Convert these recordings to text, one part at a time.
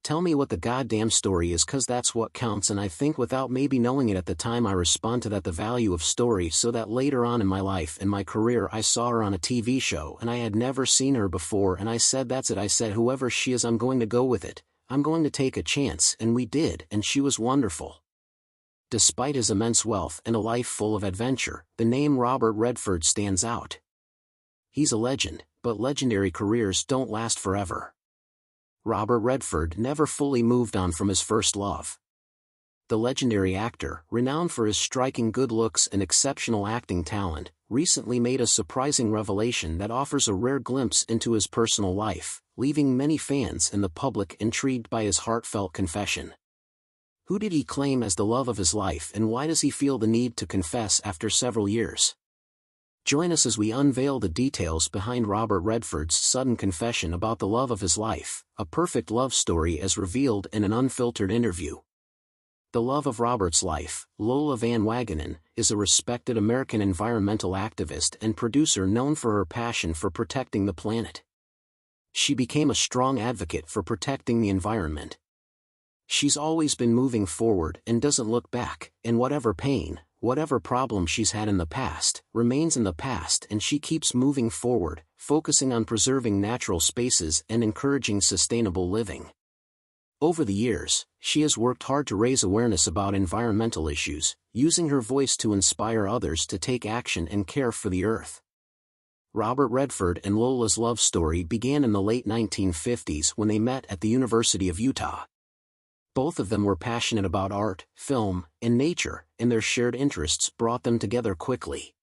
Tell me what the goddamn story is, 'cause that's what counts. And I think without maybe knowing it at the time, I respond to that, the value of story, so that later on in my life and my career I saw her on a TV show and I had never seen her before, and I said, that's it. I said, whoever she is, I'm going to go with it. I'm going to take a chance, and we did, and she was wonderful. Despite his immense wealth and a life full of adventure, the name Robert Redford stands out. He's a legend, but legendary careers don't last forever. Robert Redford never fully moved on from his first love. The legendary actor, renowned for his striking good looks and exceptional acting talent, recently made a surprising revelation that offers a rare glimpse into his personal life, leaving many fans and the public intrigued by his heartfelt confession. Who did he claim as the love of his life, and why does he feel the need to confess after several years? Join us as we unveil the details behind Robert Redford's sudden confession about the love of his life, a perfect love story as revealed in an unfiltered interview. The love of Robert's life, Lola Van Wagenen, is a respected American environmental activist and producer known for her passion for protecting the planet. She became a strong advocate for protecting the environment. She's always been moving forward and doesn't look back, and whatever pain, whatever problem she's had in the past, remains in the past, and she keeps moving forward, focusing on preserving natural spaces and encouraging sustainable living. Over the years, she has worked hard to raise awareness about environmental issues, using her voice to inspire others to take action and care for the earth. Robert Redford and Lola's love story began in the late 1950s when they met at the University of Utah. Both of them were passionate about art, film, and nature, and their shared interests brought them together quickly.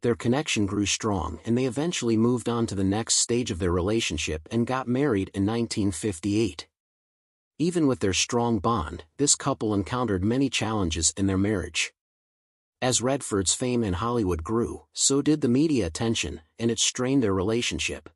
Their connection grew strong, and they eventually moved on to the next stage of their relationship and got married in 1958. Even with their strong bond, this couple encountered many challenges in their marriage. As Redford's fame in Hollywood grew, so did the media attention, and it strained their relationship.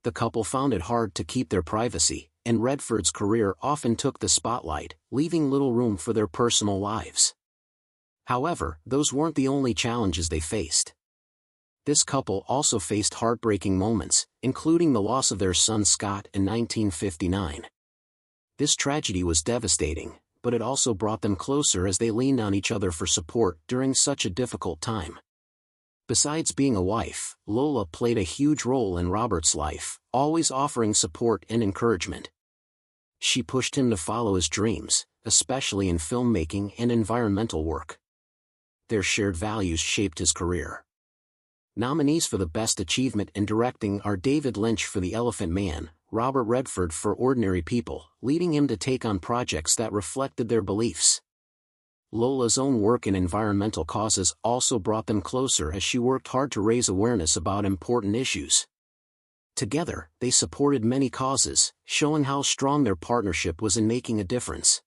The couple found it hard to keep their privacy, and Redford's career often took the spotlight, leaving little room for their personal lives. However, those weren't the only challenges they faced. This couple also faced heartbreaking moments, including the loss of their son Scott in 1959. This tragedy was devastating, but it also brought them closer as they leaned on each other for support during such a difficult time. Besides being a wife, Lola played a huge role in Robert's life, always offering support and encouragement. She pushed him to follow his dreams, especially in filmmaking and environmental work. Their shared values shaped his career. Nominees for the Best Achievement in Directing are David Lynch for The Elephant Man, Robert Redford for Ordinary People, leading him to take on projects that reflected their beliefs. Lola's own work in environmental causes also brought them closer as she worked hard to raise awareness about important issues. Together, they supported many causes, showing how strong their partnership was in making a difference.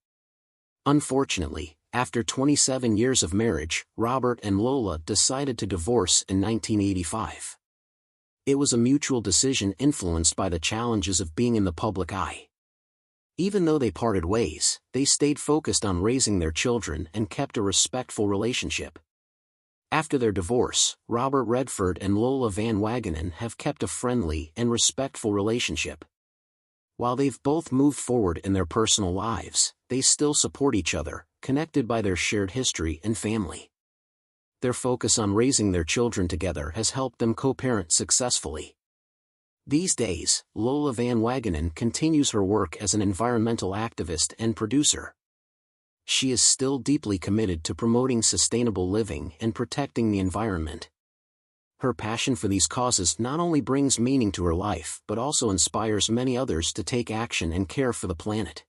Unfortunately, after 27 years of marriage, Robert and Lola decided to divorce in 1985. It was a mutual decision influenced by the challenges of being in the public eye. Even though they parted ways, they stayed focused on raising their children and kept a respectful relationship. After their divorce, Robert Redford and Lola Van Wagenen have kept a friendly and respectful relationship. While they've both moved forward in their personal lives, they still support each other, connected by their shared history and family. Their focus on raising their children together has helped them co-parent successfully. These days, Lola Van Wagenen continues her work as an environmental activist and producer. She is still deeply committed to promoting sustainable living and protecting the environment. Her passion for these causes not only brings meaning to her life but also inspires many others to take action and care for the planet.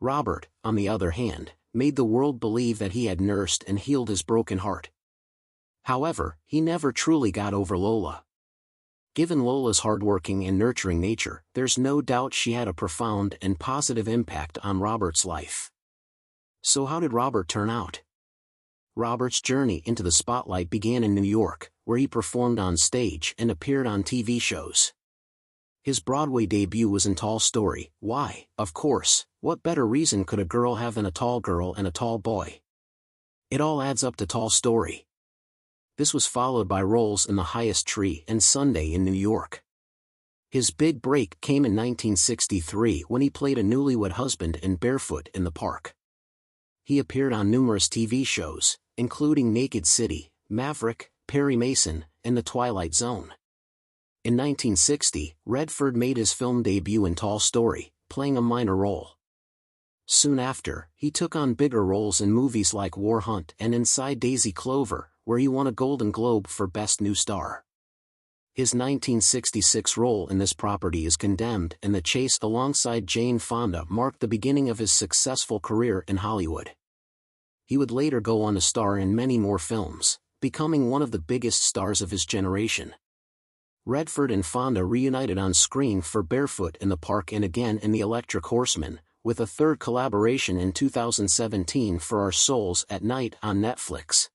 Robert, on the other hand, made the world believe that he had nursed and healed his broken heart. However, he never truly got over Lola. Given Lola's hardworking and nurturing nature, there's no doubt she had a profound and positive impact on Robert's life. So how did Robert turn out? Robert's journey into the spotlight began in New York, where he performed on stage and appeared on TV shows. His Broadway debut was in Tall Story. Why, of course, what better reason could a girl have than a tall girl and a tall boy? It all adds up to Tall Story. This was followed by roles in The Highest Tree and Sunday in New York. His big break came in 1963 when he played a newlywed husband in Barefoot in the Park. He appeared on numerous TV shows, including Naked City, Maverick, Perry Mason, and The Twilight Zone. In 1960, Redford made his film debut in Tall Story, playing a minor role. Soon after, he took on bigger roles in movies like War Hunt and Inside Daisy Clover, where he won a Golden Globe for Best New Star. His 1966 role in this property is Condemned, and the chase alongside Jane Fonda marked the beginning of his successful career in Hollywood. He would later go on to star in many more films, becoming one of the biggest stars of his generation. Redford and Fonda reunited on screen for Barefoot in the Park and again in The Electric Horseman, with a third collaboration in 2017 for Our Souls at Night on Netflix.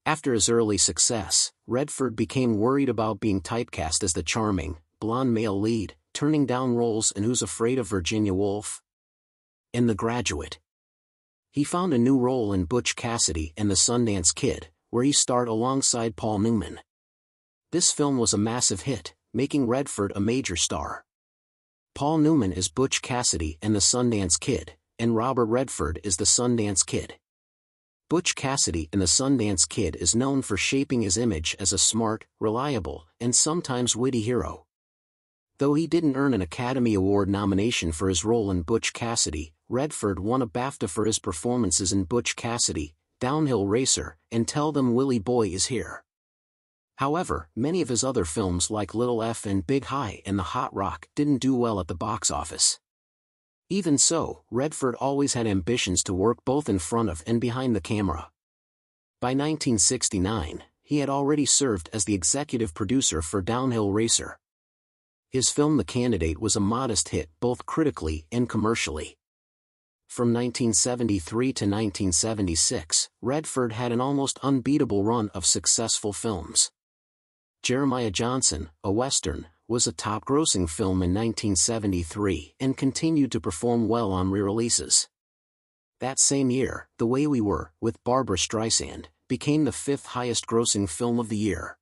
After his early success, Redford became worried about being typecast as the charming, blonde male lead, turning down roles in Who's Afraid of Virginia Woolf? In The Graduate. He found a new role in Butch Cassidy and the Sundance Kid, where he starred alongside Paul Newman. This film was a massive hit, making Redford a major star. Paul Newman is Butch Cassidy and the Sundance Kid, and Robert Redford is the Sundance Kid. Butch Cassidy in the Sundance Kid is known for shaping his image as a smart, reliable, and sometimes witty hero. Though he didn't earn an Academy Award nomination for his role in Butch Cassidy, Redford won a BAFTA for his performances in Butch Cassidy, Downhill Racer, and Tell Them Willie Boy Is Here. However, many of his other films like Little F and Big High and The Hot Rock didn't do well at the box office. Even so, Redford always had ambitions to work both in front of and behind the camera. By 1969, he had already served as the executive producer for Downhill Racer. His film The Candidate was a modest hit both critically and commercially. From 1973 to 1976, Redford had an almost unbeatable run of successful films. Jeremiah Johnson, a Western, was a top-grossing film in 1973 and continued to perform well on re-releases. That same year, The Way We Were, with Barbra Streisand, became the fifth highest-grossing film of the year.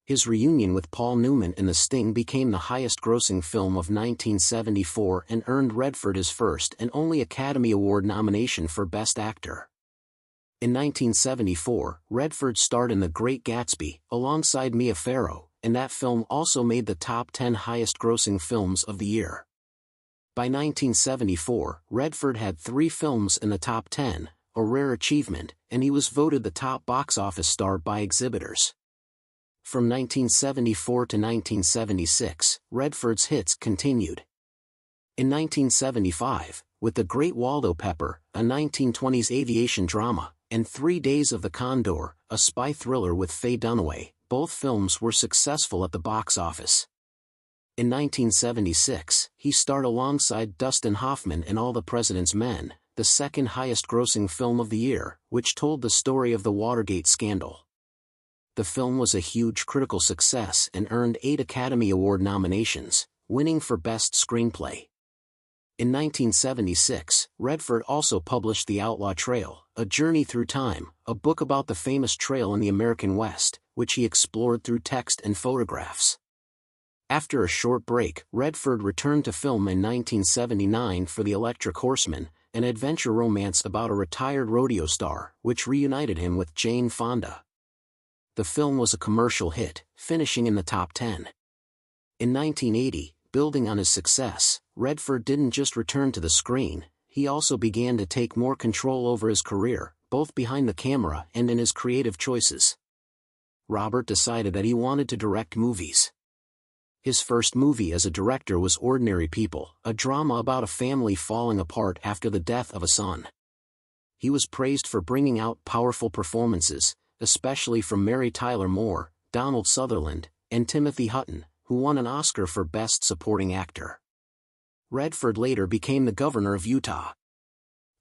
His reunion with Paul Newman in The Sting became the highest-grossing film of 1974 and earned Redford his first and only Academy Award nomination for Best Actor. In 1974, Redford starred in The Great Gatsby, alongside Mia Farrow, and that film also made the top 10 highest-grossing films of the year. By 1974, Redford had 3 films in the top 10, a rare achievement, and he was voted the top box office star by exhibitors. From 1974 to 1976, Redford's hits continued. In 1975, with The Great Waldo Pepper, a 1920s aviation drama, and 3 Days of the Condor, a spy thriller with Faye Dunaway, both films were successful at the box office. In 1976, he starred alongside Dustin Hoffman in All the President's Men, the second highest-grossing film of the year, which told the story of the Watergate scandal. The film was a huge critical success and earned 8 Academy Award nominations, winning for Best Screenplay. In 1976, Redford also published The Outlaw Trail, A Journey Through Time, a book about the famous trail in the American West, which he explored through text and photographs. After a short break, Redford returned to film in 1979 for The Electric Horseman, an adventure romance about a retired rodeo star, which reunited him with Jane Fonda. The film was a commercial hit, finishing in the top 10. In 1980, building on his success, Redford didn't just return to the screen, he also began to take more control over his career, both behind the camera and in his creative choices. Robert decided that he wanted to direct movies. His first movie as a director was Ordinary People, a drama about a family falling apart after the death of a son. He was praised for bringing out powerful performances, especially from Mary Tyler Moore, Donald Sutherland, and Timothy Hutton, who won an Oscar for Best Supporting Actor. Redford later became the governor of Utah.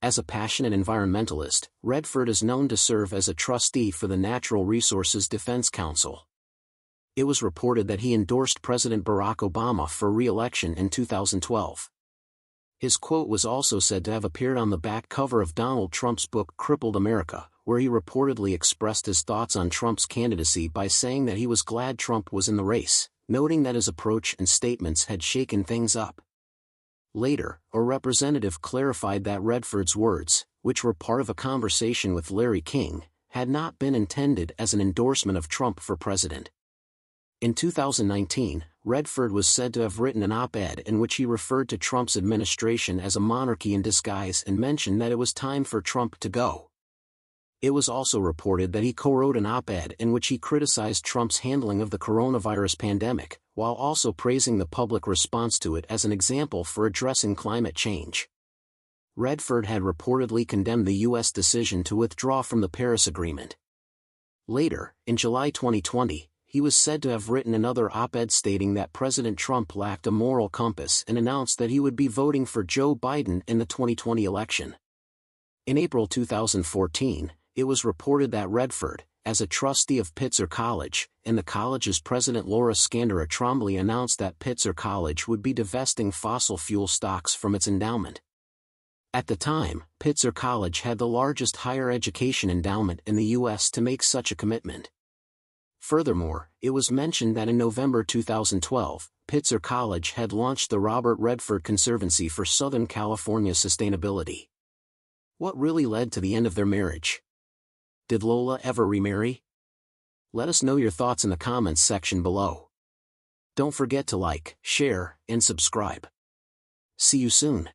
As a passionate environmentalist, Redford is known to serve as a trustee for the Natural Resources Defense Council. It was reported that he endorsed President Barack Obama for re-election in 2012. His quote was also said to have appeared on the back cover of Donald Trump's book Crippled America, where he reportedly expressed his thoughts on Trump's candidacy by saying that he was glad Trump was in the race, noting that his approach and statements had shaken things up. Later, a representative clarified that Redford's words, which were part of a conversation with Larry King, had not been intended as an endorsement of Trump for president. In 2019, Redford was said to have written an op-ed in which he referred to Trump's administration as a monarchy in disguise and mentioned that it was time for Trump to go. It was also reported that he co-wrote an op-ed in which he criticized Trump's handling of the coronavirus pandemic, while also praising the public response to it as an example for addressing climate change. Redford had reportedly condemned the U.S. decision to withdraw from the Paris Agreement. Later, in July 2020, he was said to have written another op-ed stating that President Trump lacked a moral compass and announced that he would be voting for Joe Biden in the 2020 election. In April 2014, it was reported that Redford, as a trustee of Pitzer College, and the college's president Laura Scandara-Trombley announced that Pitzer College would be divesting fossil fuel stocks from its endowment. At the time, Pitzer College had the largest higher education endowment in the U.S. to make such a commitment. Furthermore, it was mentioned that in November 2012, Pitzer College had launched the Robert Redford Conservancy for Southern California Sustainability. What really led to the end of their marriage? Did Lola ever remarry? Let us know your thoughts in the comments section below. Don't forget to like, share, and subscribe. See you soon.